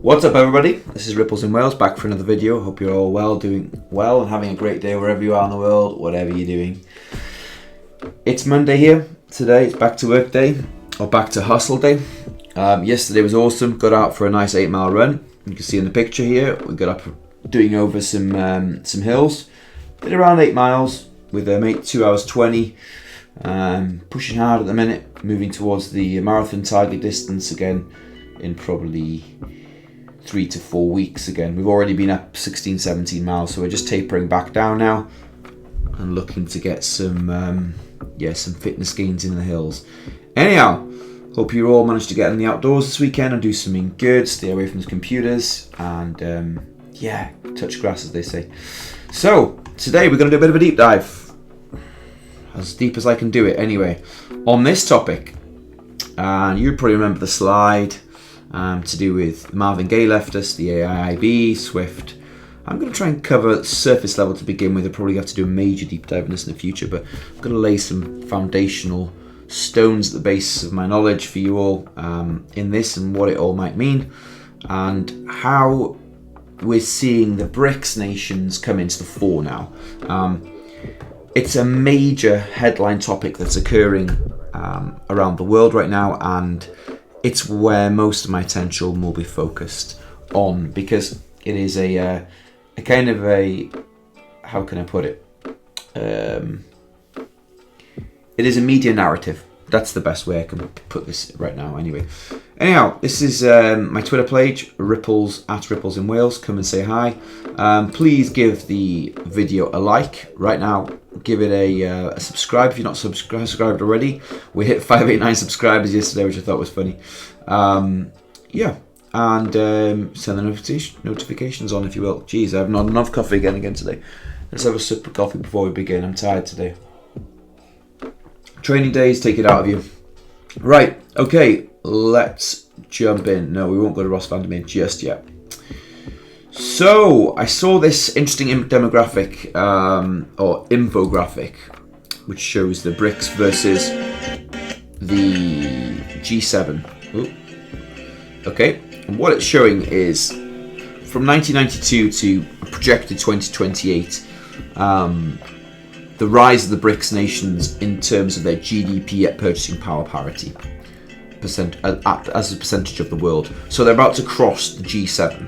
What's up, everybody? This is Ripples in Wales, back for another video. Hope you're all well, doing well, and having a great day wherever you are in the world, whatever you're doing. It's Monday here. Today it's back to work day, or back to hustle day. Yesterday was awesome. Got out for a nice 8-mile run. You can see in the picture here, we got up doing over some hills. Did around 8 miles with a mate, 2 hours 20. Pushing hard at the minute, moving towards the marathon target distance again in probably 3 to 4 weeks again. We've already been up 16, 17 miles, so we're just tapering back down now and looking to get some fitness gains in the hills. Anyhow, hope you all managed to get in the outdoors this weekend and do something good, stay away from the computers and touch grass, as they say. So today we're going to do a bit of a deep dive, as deep as I can do it anyway, on this topic. And you probably remember the slide to do with Marvin Gaye left us, the AIIB, SWIFT. I'm going to try and cover surface level to begin with. I'll probably have to do a major deep dive in this in the future, but I'm going to lay some foundational stones at the basis of my knowledge for you all in this and what it all might mean, and how we're seeing the BRICS nations come into the fore now. It's a major headline topic that's occurring around the world right now, and it's where most of my attention will be focused on, because it is a kind of a, how can I put it? It is a media narrative. That's the best way I can put this right now. Anyhow, this is my Twitter page, Ripples in Wales. Come and say hi. Please give the video a like right now. Give it a subscribe if you're not subscribed already. We hit 589 subscribers yesterday, which I thought was funny. And send the notifications on, if you will. Jeez, I have not enough coffee again today. Let's have a sip of coffee before we begin. I'm tired today. Training days take it out of you. Right, okay, let's jump in. No, we won't go to Ross Vandermeer just yet. So, I saw this interesting demographic, or infographic, which shows the BRICS versus the G7. Ooh. Okay, and what it's showing is from 1992 to projected 2028, the rise of the BRICS nations in terms of their GDP at purchasing power parity as a percentage of the world. So they're about to cross the G7,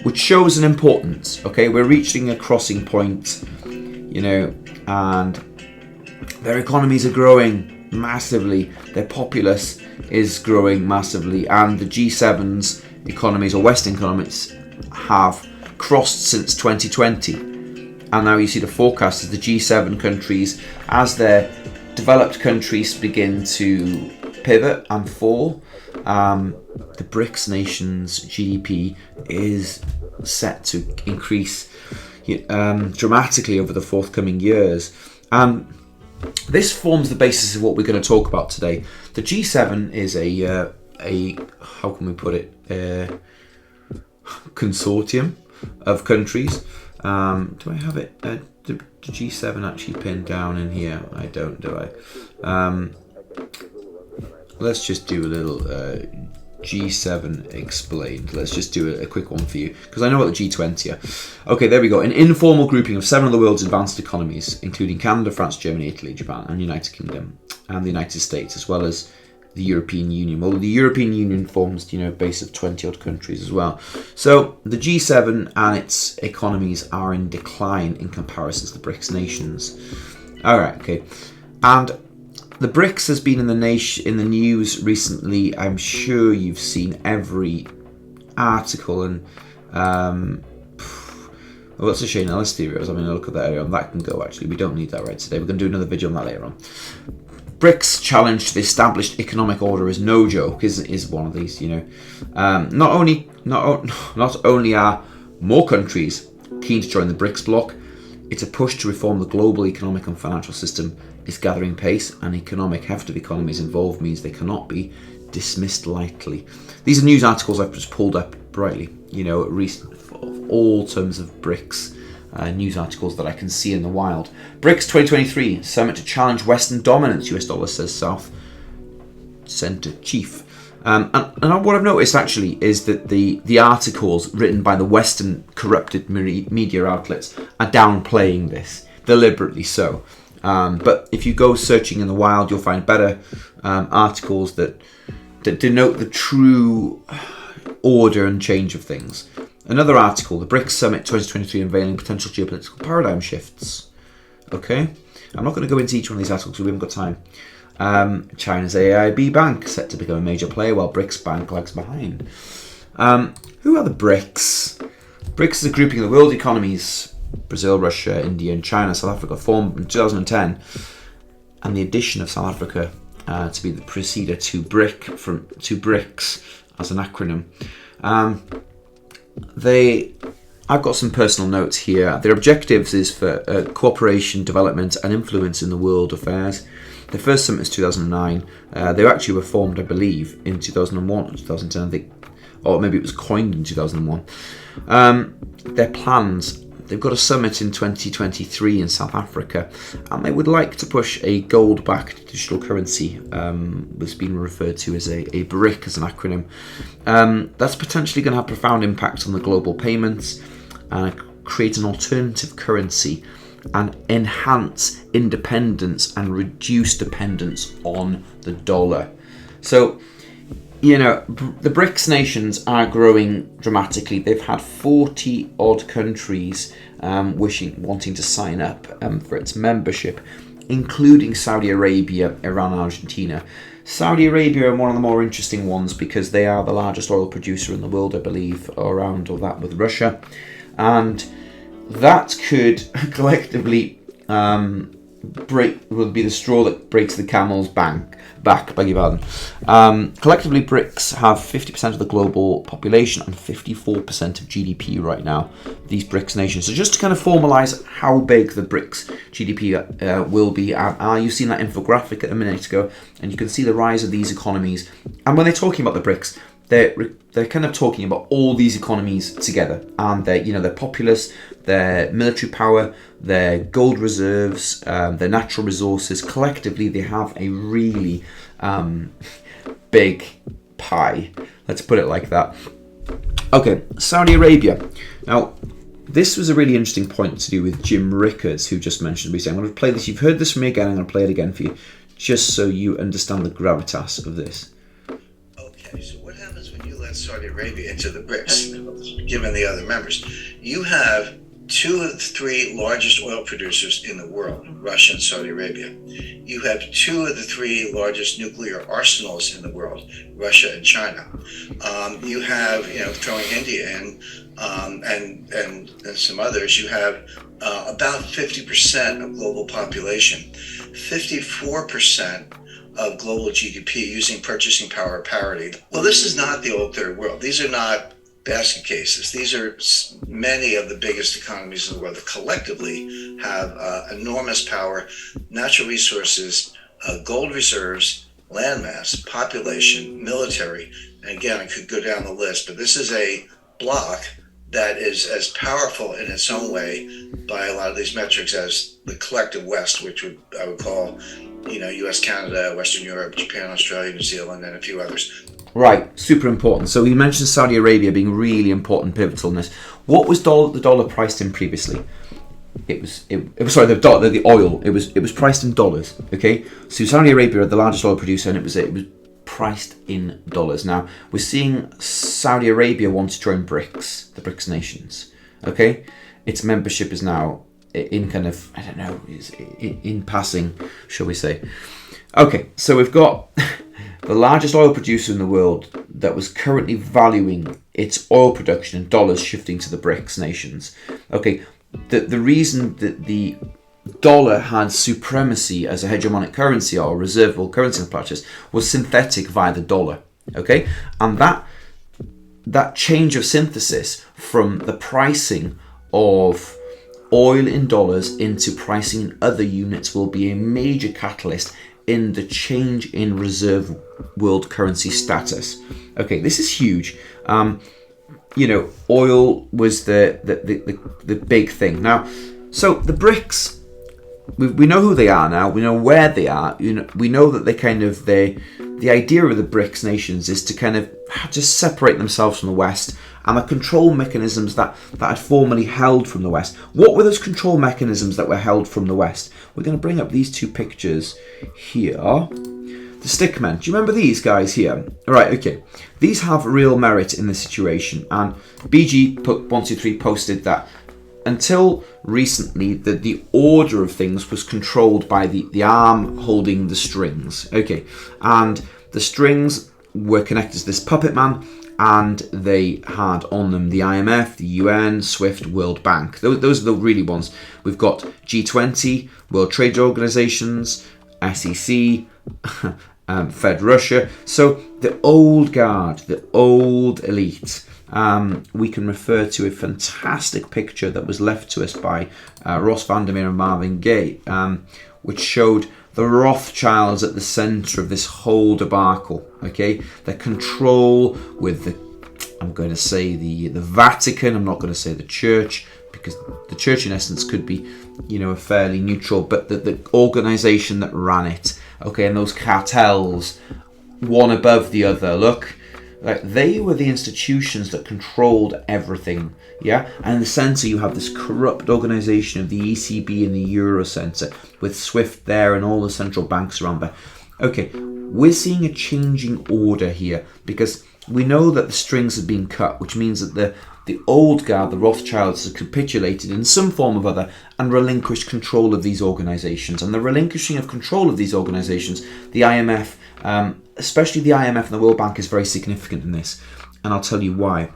which shows an importance. Okay, we're reaching a crossing point, and their economies are growing massively. Their populace is growing massively, and the G7's economies, or Western economies, have crossed since 2020. And now you see the forecast of the G7 countries, as their developed countries begin to pivot and fall. The BRICS nations' GDP is set to increase dramatically over the forthcoming years. This forms the basis of what we're going to talk about today. The G7 is a how can we put it, a consortium of countries. Do I have it? The G7 actually pinned down in here? I don't, do I? Let's just do a little G7 explained. Let's just do a quick one for you, because I know what the G20 are. Okay, there we go. An informal grouping of 7 of the world's advanced economies, including Canada, France, Germany, Italy, Japan, and United Kingdom, and the United States, as well as the European Union. Well, the European Union forms, a base of 20-odd countries as well. So the G7 and its economies are in decline in comparison to the BRICS nations. All right, okay. And the BRICS has been in the news recently. I'm sure you've seen every article and well, that's a shame. Now let's theory. I was having a look at that earlier on. That can go, actually. We don't need that right today. We're going to do another video on that later on. BRICS challenge to the established economic order is no joke. Is one of these, Not only are more countries keen to join the BRICS bloc, it's a push to reform the global economic and financial system is gathering pace, and economic heft of economies involved means they cannot be dismissed lightly. These are news articles I've just pulled up brightly, recent all terms of BRICS news articles that I can see in the wild. BRICS 2023 summit to challenge Western dominance, US dollar, says South Center chief. And what I've noticed actually is that the articles written by the Western corrupted media outlets are downplaying this, deliberately so. But if you go searching in the wild, you'll find better articles that denote the true order and change of things. Another article, the BRICS Summit 2023 unveiling potential geopolitical paradigm shifts. Okay, I'm not going to go into each one of these articles because we haven't got time. China's AIIB Bank set to become a major player while BRICS Bank lags behind. Who are the BRICS? BRICS is a grouping of the world economies: Brazil, Russia, India, and China. South Africa formed in 2010, and the addition of South Africa to be the preceder to BRICS as an acronym. I've got some personal notes here. Their objectives is for cooperation, development, and influence in the world affairs. The first summit is 2009. They actually were formed, I believe, in 2001 or 2010, I think, or maybe it was coined in 2001. Their plans: they've got a summit in 2023 in South Africa, and they would like to push a gold-backed digital currency, was being referred to as a BRIC as an acronym. That's potentially going to have profound impact on the global payments and create an alternative currency and enhance independence and reduce dependence on the dollar. So, you know, the BRICS nations are growing dramatically. They've had 40 odd countries wanting to sign up for its membership, including Saudi Arabia, Iran, and Argentina. Saudi Arabia are one of the more interesting ones because they are the largest oil producer in the world, I believe, around or that with Russia. And that could collectively will be the straw that breaks the camel's back, beg your pardon. Collectively, BRICS have 50% of the global population and 54% of GDP right now, these BRICS nations. So just to kind of formalise how big the BRICS GDP will be, you've seen that infographic a minute ago, and you can see the rise of these economies. And when they're talking about the BRICS, they're kind of talking about all these economies together, and they're populous, their military power, their gold reserves, their natural resources. Collectively, they have a really big pie. Let's put it like that. Okay, Saudi Arabia. Now, this was a really interesting point to do with Jim Rickards, who just mentioned me. I'm going to play this. You've heard this from me again. I'm going to play it again for you, just so you understand the gravitas of this. Okay, so what happens when you let Saudi Arabia into the BRICS, given the other members? You have 2 of the 3 largest oil producers in the world, Russia and Saudi Arabia. You have 2 of the 3 largest nuclear arsenals in the world, Russia and China. You have, throwing India in, and some others, you have about 50% of global population, 54% of global GDP using purchasing power parity. Well, this is not the old third world. These are not basket cases. These are many of the biggest economies in the world that collectively have enormous power, natural resources, gold reserves, landmass, population, military, and again, I could go down the list, but this is a bloc that is as powerful in its own way by a lot of these metrics as the collective West, which I would call, US, Canada, Western Europe, Japan, Australia, New Zealand, and a few others. Right, super important. So we mentioned Saudi Arabia being really important, pivotal in this. What was the dollar priced in previously? The oil. It was priced in dollars. Okay, so Saudi Arabia are the largest oil producer, and it was priced in dollars. Now we're seeing Saudi Arabia want to join BRICS, the BRICS nations. Okay, its membership is now in kind of, I don't know, is in passing, shall we say? Okay, so we've got the largest oil producer in the world that was currently valuing its oil production in dollars shifting to the BRICS nations. Okay, the reason that the dollar had supremacy as a hegemonic currency or a reservable currency in the practice was synthetic via the dollar. Okay, and that change of synthesis from the pricing of oil in dollars into pricing in other units will be a major catalyst in the change in reserve world currency status. Okay, this is huge. Oil was the big thing. Now, so the BRICS, we know who they are now. We know where they are. We know that the the idea of the BRICS nations is to kind of just separate themselves from the West and the control mechanisms that had formerly held from the West. What were those control mechanisms that were held from the West? We're going to bring up these two pictures here. The stickmen. Do you remember these guys here? All right, okay. These have real merit in this situation. And BG123 posted that until recently, the order of things was controlled by the arm holding the strings. Okay, and the strings were connected to this puppet man, and they had on them the IMF, the UN, SWIFT, World Bank. Those are the really ones. We've got G20, World Trade Organizations, SEC, Fed Russia. So the old guard, the old elite. We can refer to a fantastic picture that was left to us by Ross Vandermeer and Marvin Gaye, which showed the Rothschilds at the centre of this whole debacle. Okay, the control with I'm going to say the Vatican. I'm not going to say the Church, because the Church in essence could be, a fairly neutral, but the organisation that ran it. Okay, and those cartels, one above the other. Look. Like, they were the institutions that controlled everything, yeah? And in the centre, you have this corrupt organisation of the ECB and the Euro Centre, with SWIFT there and all the central banks around there. Okay, we're seeing a changing order here, because we know that the strings have been cut, which means that the old guard, the Rothschilds, have capitulated in some form or other and relinquished control of these organisations. And the relinquishing of control of these organisations, the IMF, especially the IMF and the World Bank, is very significant in this, and I'll tell you why.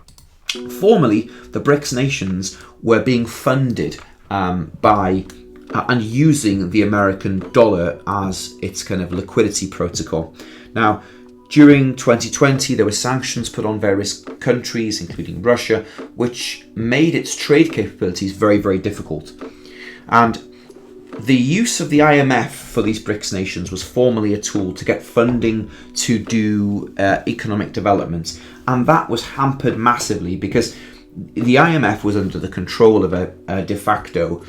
Formerly, the BRICS nations were being funded by and using the American dollar as its kind of liquidity protocol. Now, during 2020, there were sanctions put on various countries, including Russia, which made its trade capabilities very, very difficult. And the use of the IMF for these BRICS nations was formerly a tool to get funding to do economic development. And that was hampered massively because the IMF was under the control of a de facto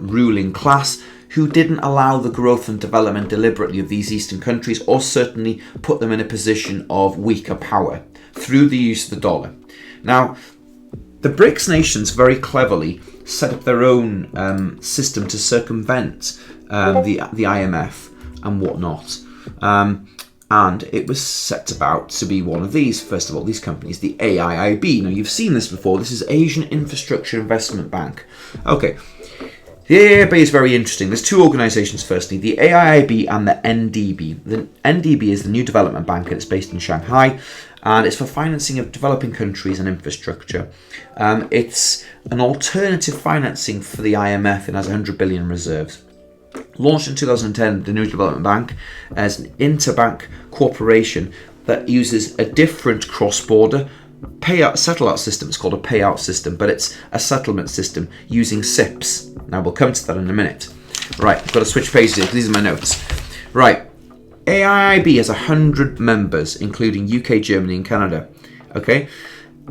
ruling class who didn't allow the growth and development deliberately of these Eastern countries, or certainly put them in a position of weaker power through the use of the dollar. Now, the BRICS nations very cleverly set up their own system to circumvent the IMF and whatnot. And it was set about to be one of these, first of all, these companies, the AIIB. Now, you've seen this before. This is Asian Infrastructure Investment Bank. Okay. The AIIB is very interesting. There's two organisations, firstly, the AIIB and the NDB. The NDB is the New Development Bank, and it's based in Shanghai, and it's for financing of developing countries and infrastructure. It's an alternative financing for the IMF and has 100 billion reserves. Launched in 2010, the New Development Bank as an interbank corporation that uses a different cross-border settlement system. It's called a payout system, but it's a settlement system using CIPS. Now, we'll come to that in a minute. Right, I've got to switch pages here. These are my notes. Right, AIIB has 100 members, including UK, Germany, and Canada. Okay,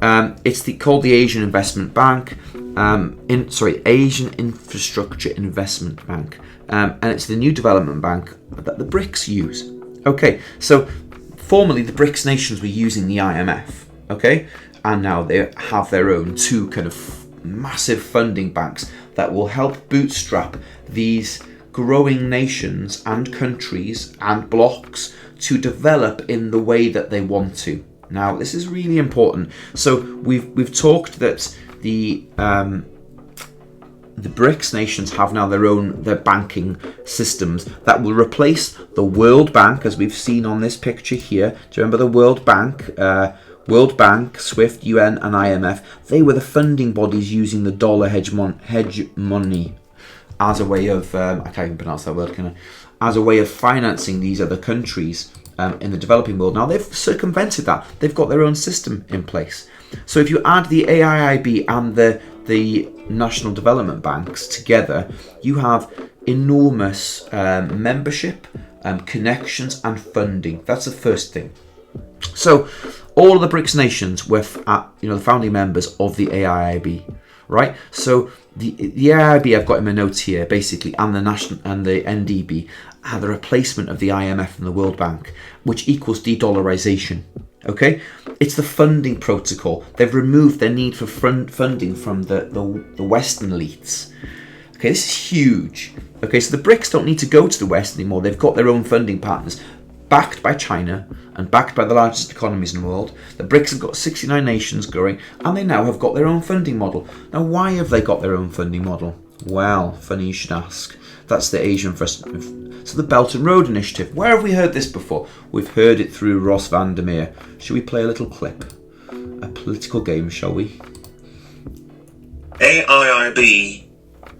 it's called the Asian Investment Bank. Asian Infrastructure Investment Bank, and it's the new development bank that the BRICS use. Okay, so formerly the BRICS nations were using the IMF. Okay, and now they have their own two kind of massive funding banks that will help bootstrap these growing nations and countries and blocks to develop in the way that they want to. Now, this is really important. So we've talked that the BRICS nations have now their banking systems that will replace the World Bank, as we've seen on this picture here. Do you remember the World Bank? World Bank, SWIFT, UN, and IMF. They were the funding bodies using the dollar hegemony as a way of I can't even pronounce that word, can I? As a way of financing these other countries in the developing world. Now, they've circumvented that. They've got their own system in place. So if you add the AIIB and the National Development Banks together, you have enormous membership, connections, and funding. That's the first thing. So all of the BRICS nations were the founding members of the AIIB. right? So the AIIB, I've got in my notes here, basically, and the NDB are the replacement of the IMF and the World Bank, which equals de-dollarization. Okay, it's the funding protocol. They've removed their need for funding from the Western elites. Okay, this is huge. Okay, so the BRICS don't need to go to the West anymore. They've got their own funding partners, backed by China and backed by the largest economies in the world. The BRICS have got 69 nations growing, and they now have got their own funding model. Now, why have they got their own funding model? Well, funny you should ask. That's the Asian So the Belt and Road Initiative. Where have we heard this before? We've heard it through Ross Vandermeer. Should we play a little clip? A political game, shall we? AIIB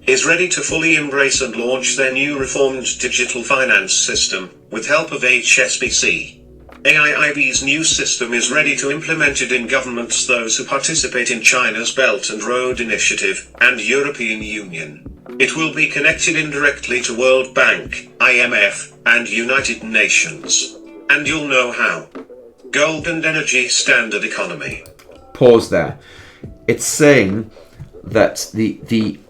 is ready to fully embrace and launch their new reformed digital finance system, with help of HSBC. AIIB's new system is ready to implement it in governments, those who participate in China's Belt and Road Initiative, and European Union. It will be connected indirectly to World Bank, IMF, and United Nations. And you'll know how. Gold and energy standard economy. Pause there. It's saying that the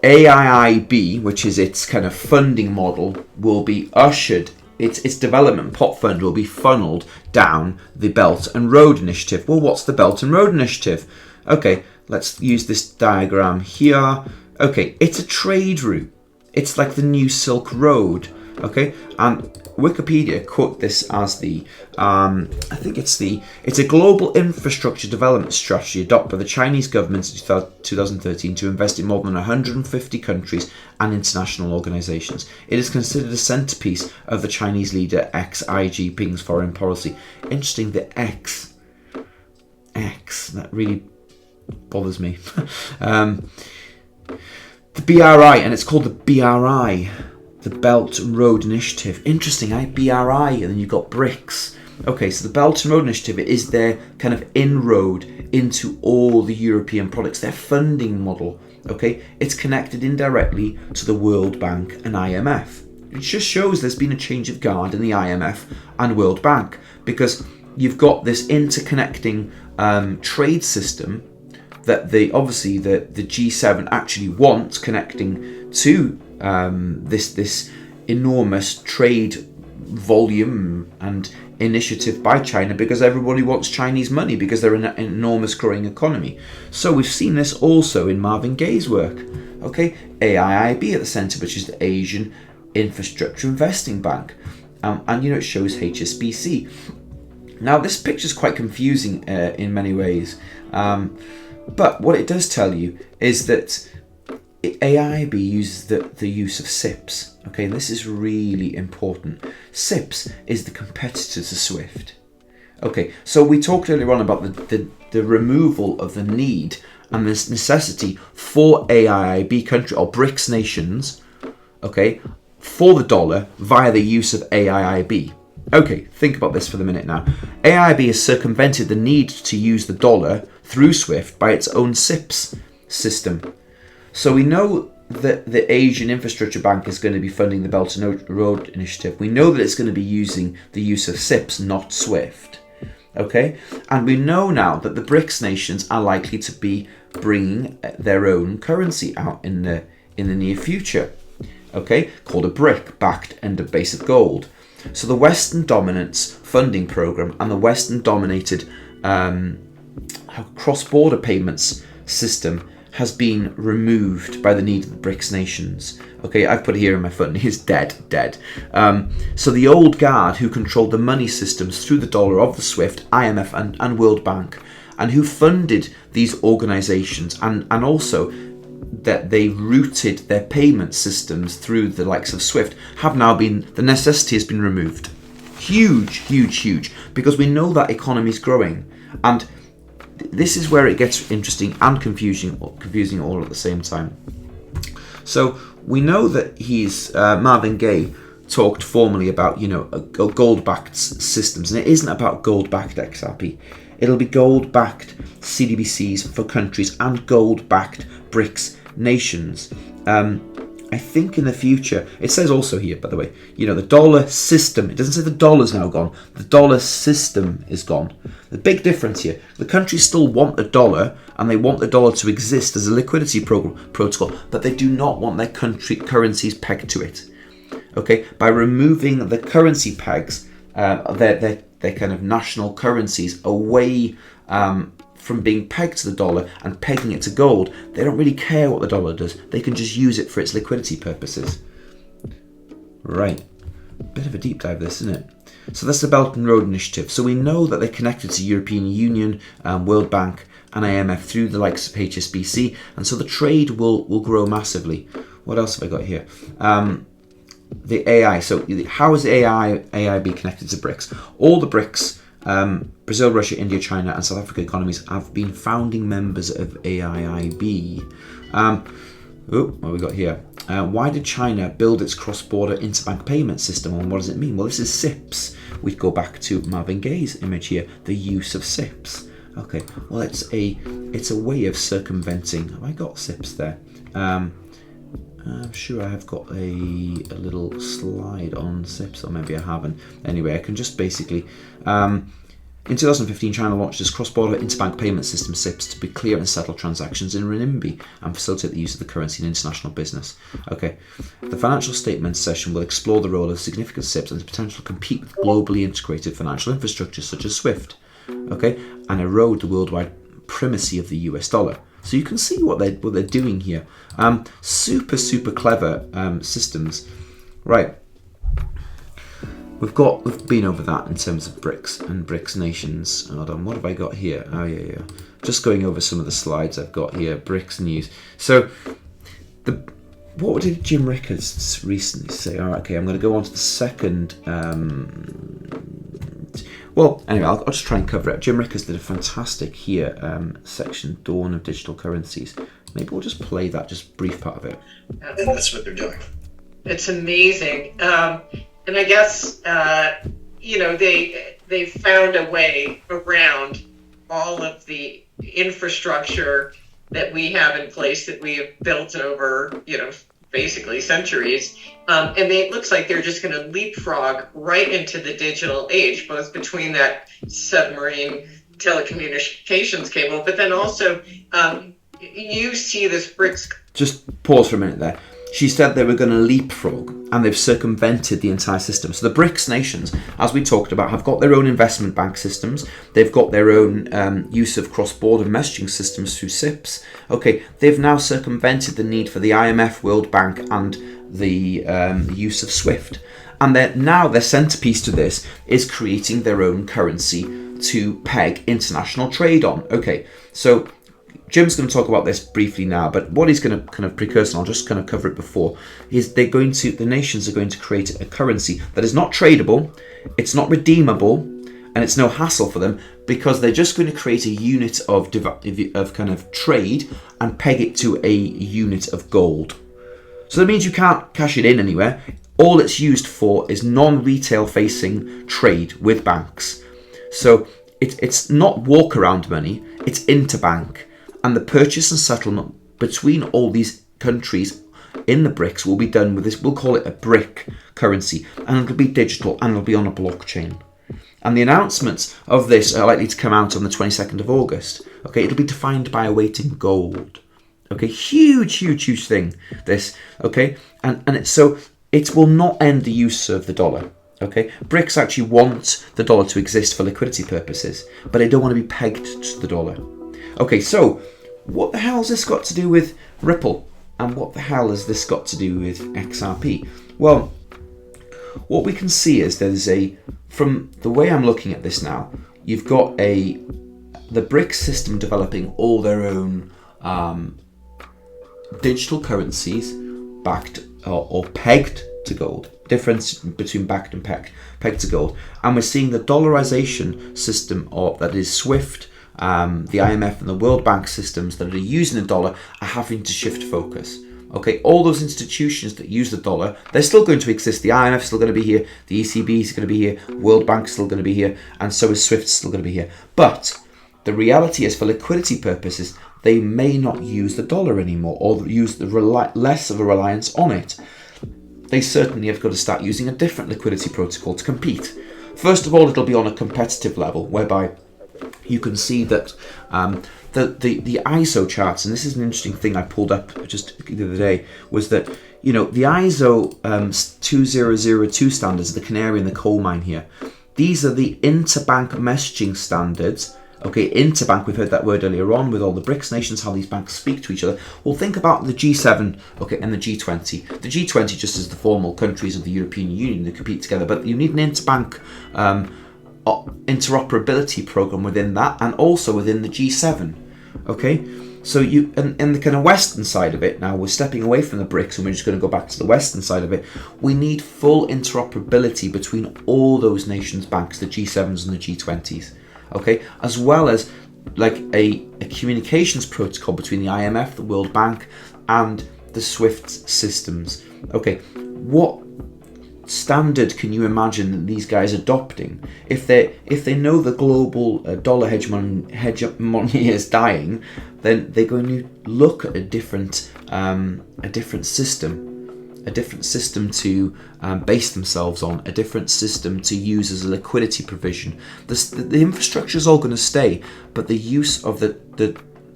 AIIB, which is its kind of funding model, will be ushered, its development pot fund will be funneled down the Belt and Road Initiative. Well, what's the Belt and Road Initiative? Okay, let's use this diagram here. Okay, it's a trade route. It's like the new Silk Road. Okay, and Wikipedia quote this as the I think it's a global infrastructure development strategy adopted by the Chinese government in 2013 to invest in more than 150 countries and international organizations. It is considered a centerpiece of the Chinese leader Xi Jinping's foreign policy. Interesting, the X that really bothers me. The BRI, and it's called the BRI, the Belt and Road Initiative. Interesting, BRI, and then you've got BRICS. Okay, so the Belt and Road Initiative is their kind of inroad into all the European products, their funding model. Okay, it's connected indirectly to the World Bank and IMF. It just shows there's been a change of guard in the IMF and World Bank, because you've got this interconnecting trade system that obviously the G7 actually wants connecting to this enormous trade volume and initiative by China, because everybody wants Chinese money because they're an enormous growing economy. So we've seen this also in Marvin Gaye's work. Okay, AIIB at the centre, which is the Asian Infrastructure Investing Bank, and it shows HSBC. Now this picture is quite confusing in many ways. But what it does tell you is that AIIB uses the use of CIPS. Okay, this is really important. CIPS is the competitor to SWIFT. Okay, so we talked earlier on about the removal of the need and this necessity for AIIB country or BRICS nations, okay, for the dollar via the use of AIIB. Okay, think about this for the minute now. AIIB has circumvented the need to use the dollar through SWIFT by its own CIPS system. So we know that the Asian Infrastructure Bank is going to be funding the Belt and Road Initiative. We know that it's going to be using the use of CIPS, not SWIFT. Okay, and we know now that the BRICS nations are likely to be bringing their own currency out in the near future. Okay, called a BRIC, backed and a base of gold. So the Western dominance funding program and the Western dominated cross-border payments system has been removed by the need of the BRICS nations. Okay, I've put it here in my footnote, is dead. So the old guard who controlled the money systems through the dollar of the SWIFT, IMF and World Bank, and who funded these organizations, and also that they routed their payment systems through the likes of SWIFT, the necessity has been removed. Huge, because we know that economy is growing. And this is where it gets interesting and confusing all at the same time. So we know that Marvin Gaye talked formally about, gold-backed systems, and it isn't about gold-backed XRP. It'll be gold-backed CDBCs for countries and gold-backed BRICS nations. I think in the future, it says also here, by the way, the dollar system, it doesn't say the dollar's now gone, the dollar system is gone. The big difference here, the countries still want the dollar, and they want the dollar to exist as a liquidity protocol, but they do not want their country currencies pegged to it. Okay, by removing the currency pegs, their kind of national currencies away from being pegged to the dollar and pegging it to gold, they don't really care what the dollar does. They can just use it for its liquidity purposes. Right, bit of a deep dive this, isn't it? So that's the Belt and Road Initiative. So we know that they're connected to European Union, World Bank and IMF through the likes of HSBC, and so the trade will grow massively. What else have I got here? The AI. So how is AIIB connected to BRICS? All the BRICS, Brazil, Russia, India, China and South Africa economies have been founding members of AIIB. What have we got here? Why did China build its cross-border interbank payment system, and what does it mean? Well, this is CIPS. We go back to Marvin Gaye's image here, the use of CIPS. Okay, well, it's a way of circumventing. Have I got CIPS there? I'm sure I have got a little slide on CIPS, or maybe I haven't. Anyway, I can just basically... in 2015, China launched its cross-border interbank payment system, CIPS, to be clear and settle transactions in renminbi and facilitate the use of the currency in international business. Okay, the financial statements session will explore the role of significant CIPS and its potential to compete with globally integrated financial infrastructure such as SWIFT, okay, and erode the worldwide primacy of the US dollar. So you can see what they're doing here. Super clever systems. Right. We've been over that in terms of BRICS and BRICS nations. Hold on, what have I got here? Oh yeah. Just going over some of the slides I've got here. BRICS news. So what did Jim Rickards recently say? All right, okay, I'm going to go on to the second. Well, anyway, I'll just try and cover it. Jim Rickards did a fantastic here section, Dawn of Digital Currencies. Maybe we'll just play that, just brief part of it. And that's what they're doing. It's amazing. And I guess, they found a way around all of the infrastructure that we have in place that we have built over, basically centuries. And it looks like they're just going to leapfrog right into the digital age, both between that submarine telecommunications cable, but then also you see this BRICS. Just pause for a minute there. She said they were going to leapfrog, and they've circumvented the entire system. So the BRICS nations, as we talked about, have got their own investment bank systems. They've got their own use of cross-border messaging systems through CIPS. Okay, they've now circumvented the need for the IMF, World Bank, and the use of SWIFT. And their centerpiece to this is creating their own currency to peg international trade on. Okay, so Jim's going to talk about this briefly now, but what he's going to kind of precursor, I'll just kind of cover it before, is the nations are going to create a currency that is not tradable, it's not redeemable, and it's no hassle for them, because they're just going to create a unit of kind of trade and peg it to a unit of gold. So that means you can't cash it in anywhere. All it's used for is non-retail facing trade with banks. So it's not walk around money, it's interbank. And the purchase and settlement between all these countries in the BRICS will be done with this, we'll call it a BRIC currency, and it'll be digital and it'll be on a blockchain. And the announcements of this are likely to come out on the 22nd of August. Okay, it'll be defined by a weight in gold. Okay, huge thing, this. Okay, and so it will not end the use of the dollar. Okay, BRICS actually want the dollar to exist for liquidity purposes, but they don't want to be pegged to the dollar. Okay, so what the hell has this got to do with Ripple? And what the hell has this got to do with XRP? Well, what we can see is from the way I'm looking at this now, you've got the BRICS system developing all their own digital currencies backed or pegged to gold. Difference between backed and pegged to gold. And we're seeing the dollarization system that is SWIFT, the IMF and the World Bank systems that are using the dollar are having to shift focus. Okay, all those institutions that use the dollar, they're still going to exist. The IMF is still going to be here, the ECB is going to be here, World Bank is still going to be here, and so is SWIFT still going to be here. But the reality is, for liquidity purposes, they may not use the dollar anymore, or use less of a reliance on it. They certainly have got to start using a different liquidity protocol to compete. First of all, it'll be on a competitive level, whereby you can see that the ISO charts, and this is an interesting thing I pulled up just the other day, was that, you know, the ISO 2002 standards, the canary in the coal mine here, these are the interbank messaging standards. Okay, interbank, we've heard that word earlier on with all the BRICS nations, how these banks speak to each other. Well, think about the G7, okay, and the G20. The G20 just is the formal countries of the European Union that compete together, but you need an interbank interoperability program within that, and also within the G7. Okay, so you and the kind of Western side of it, now we're stepping away from the BRICS and we're just going to go back to the Western side of it. We need full interoperability between all those nations' banks, the G7s and the G20s. Okay, as well as like a communications protocol between the IMF, the World Bank, and the SWIFT systems. Okay, what standard can you imagine that these guys adopting if they know the global dollar hegemony is dying? Then they're going to look at a different system to base themselves on, a different system to use as a liquidity provision. The infrastructure is all going to stay, but the use of the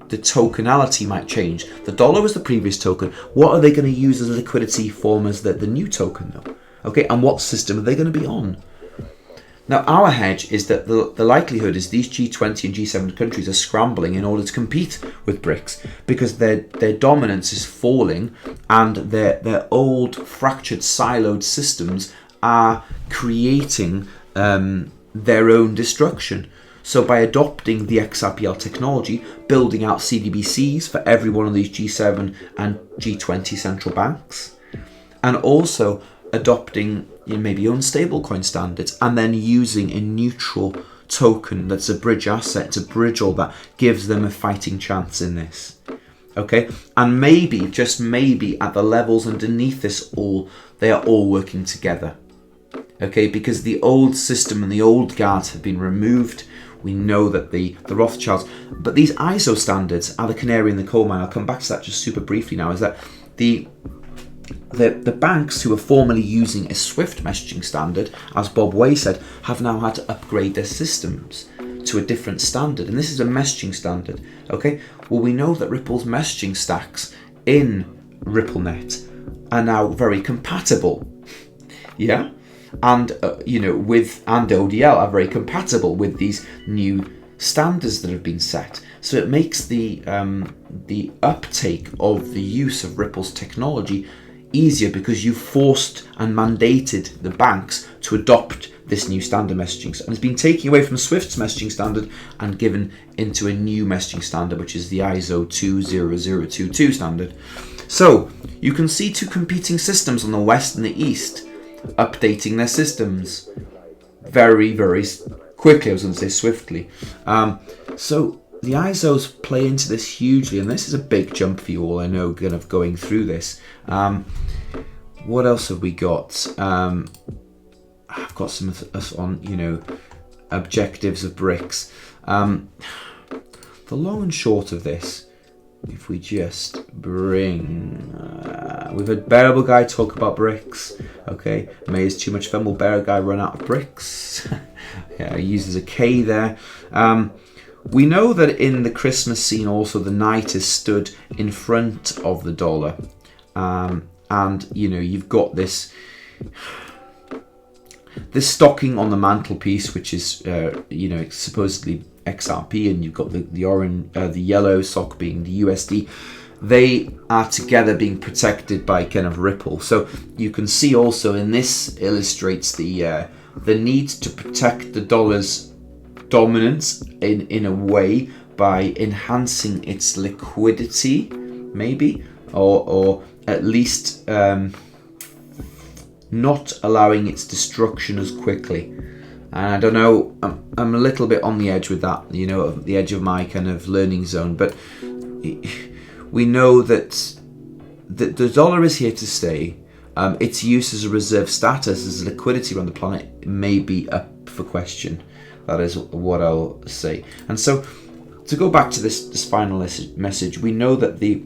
tokenality might change. The dollar was the previous token. What are they going to use as a liquidity form as the new token though? Okay, and what system are they going to be on? Now, our hedge is that the likelihood is these G20 and G7 countries are scrambling in order to compete with BRICS because their dominance is falling and their old fractured siloed systems are creating their own destruction. So by adopting the XRPL technology, building out CDBCs for every one of these G7 and G20 central banks, and also adopting maybe own stablecoin standards, and then using a neutral token that's a bridge asset to bridge all that, gives them a fighting chance in this. Okay, and maybe, just maybe, at the levels underneath this all, they are all working together. Okay, because the old system and the old guards have been removed. We know that the Rothschilds, but these ISO standards are the canary in the coal mine. I'll come back to that just super briefly now, is that the banks who are formerly using a SWIFT messaging standard, as Bob Way said, have now had to upgrade their systems to a different standard. And this is a messaging standard. Okay, well, we know that Ripple's messaging stacks in RippleNet are now very compatible. Yeah, and with ODL are very compatible with these new standards that have been set. So it makes the uptake of the use of Ripple's technology easier because you forced and mandated the banks to adopt this new standard messaging, and it's been taken away from Swift's messaging standard and given into a new messaging standard, which is the ISO 20022 standard. So you can see two competing systems on the west and the east updating their systems very, very quickly. I was going to say swiftly. So the ISOs play into this hugely, and this is a big jump for you all, I know, kind of going through this. What else have we got? I've got some on, objectives of BRICS. The long and short of this, if we just bring... we've had Bearable Guy talk about BRICS. Okay, May is too much fun. Will Bearable Guy run out of BRICS? Yeah, he uses a K there. We know that in the Christmas scene also the knight is stood in front of the dollar. And, you've got this stocking on the mantelpiece, which is, supposedly XRP, and you've got the orange, the yellow sock being the USD. They are together being protected by kind of Ripple. So you can see also, and this illustrates the need to protect the dollar's dominance in a way by enhancing its liquidity, maybe, or at least not allowing its destruction as quickly. And I don't know, I'm a little bit on the edge with that, the edge of my kind of learning zone, but we know that the dollar is here to stay. Its use as a reserve status, as liquidity around the planet, may be up for question. That is what I'll say. And so, to go back to this final message, we know that the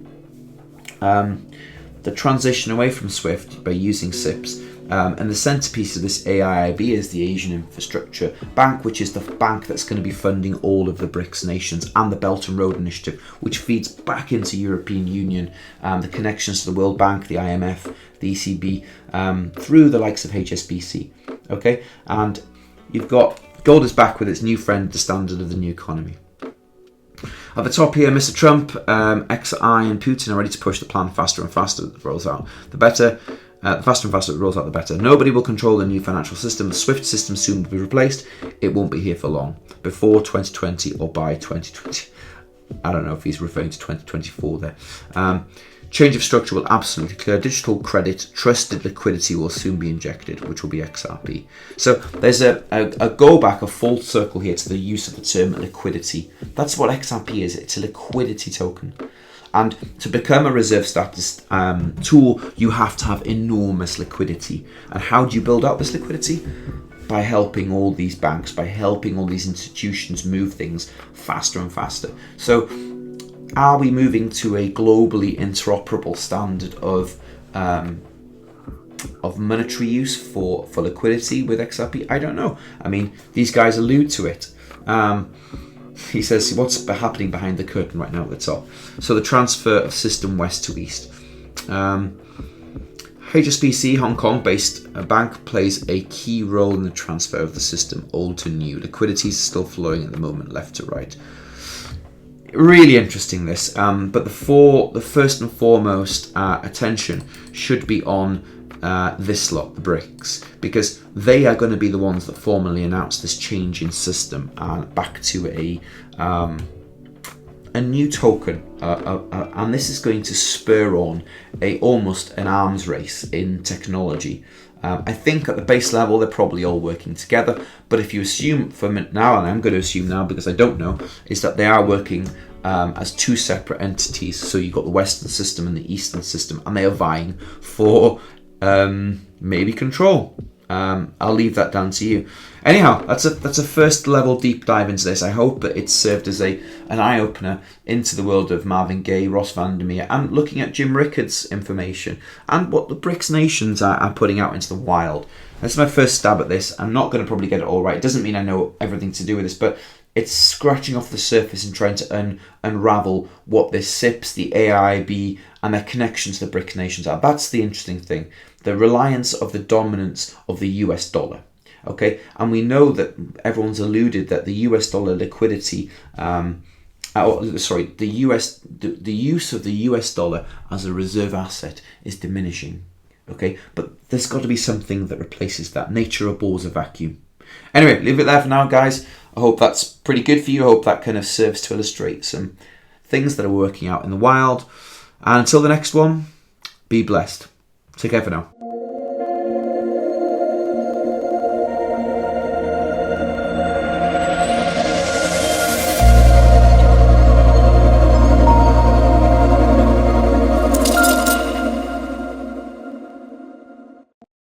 transition away from SWIFT by using CIPS And the centerpiece of this AIIB is the Asian Infrastructure Bank, which is the bank that's going to be funding all of the BRICS nations and the Belt and Road Initiative, which feeds back into European Union, the connections to the World Bank, the IMF, the ECB, through the likes of HSBC. Okay, and you've got gold is back with its new friend, the standard of the new economy. At the top here, Mr. Trump, XI and Putin are ready to push the plan faster and faster it rolls out. The better, the faster and faster it rolls out, the better. Nobody will control the new financial system. The SWIFT system soon will be replaced. It won't be here for long. Before 2020 or by 2020. I don't know if he's referring to 2024 there. Change of structure will absolutely clear. Digital credit, trusted liquidity will soon be injected, which will be XRP. So there's a go back, a full circle here to the use of the term liquidity. That's what XRP is. It's a liquidity token. And to become a reserve status tool, you have to have enormous liquidity. And how do you build up this liquidity? By helping all these banks, by helping all these institutions move things faster and faster. So are we moving to a globally interoperable standard of monetary use for liquidity with XRP? I don't know. I mean, these guys allude to it. He says, what's happening behind the curtain right now at the top? So the transfer of system west to east. HSBC, Hong Kong-based bank, plays a key role in the transfer of the system old to new. Liquidity is still flowing at the moment, left to right. Really interesting this, but the first and foremost attention should be on this lot, the BRICS, because they are going to be the ones that formally announce this change in system back to a new token, and this is going to spur on almost an arms race in technology. I think at the base level they're probably all working together, but if you assume for now, and I'm going to assume now because I don't know, is that they are working as two separate entities. So you've got the Western system and the Eastern system, and they are vying for maybe control. I'll leave that down to you. Anyhow, that's a first level deep dive into this. I hope that it's served as an eye-opener into the world of Marvin Gaye, Ross Vandermeer, and looking at Jim Rickard's information and what the BRICS nations are putting out into the wild. That's my first stab at this. I'm not going to probably get it all right. It doesn't mean I know everything to do with this, but it's scratching off the surface and trying to unravel what this CIPS, the AIIB, and their connections to the BRICS nations are. That's the interesting thing. The reliance of the dominance of the US dollar. Okay, and we know that everyone's alluded that the US dollar liquidity, the use of the US dollar as a reserve asset is diminishing. Okay, but there's got to be something that replaces that. Nature abhors a vacuum. Anyway, leave it there for now, guys. I hope that's pretty good for you. I hope that kind of serves to illustrate some things that are working out in the wild. And until the next one, be blessed. Take care for now.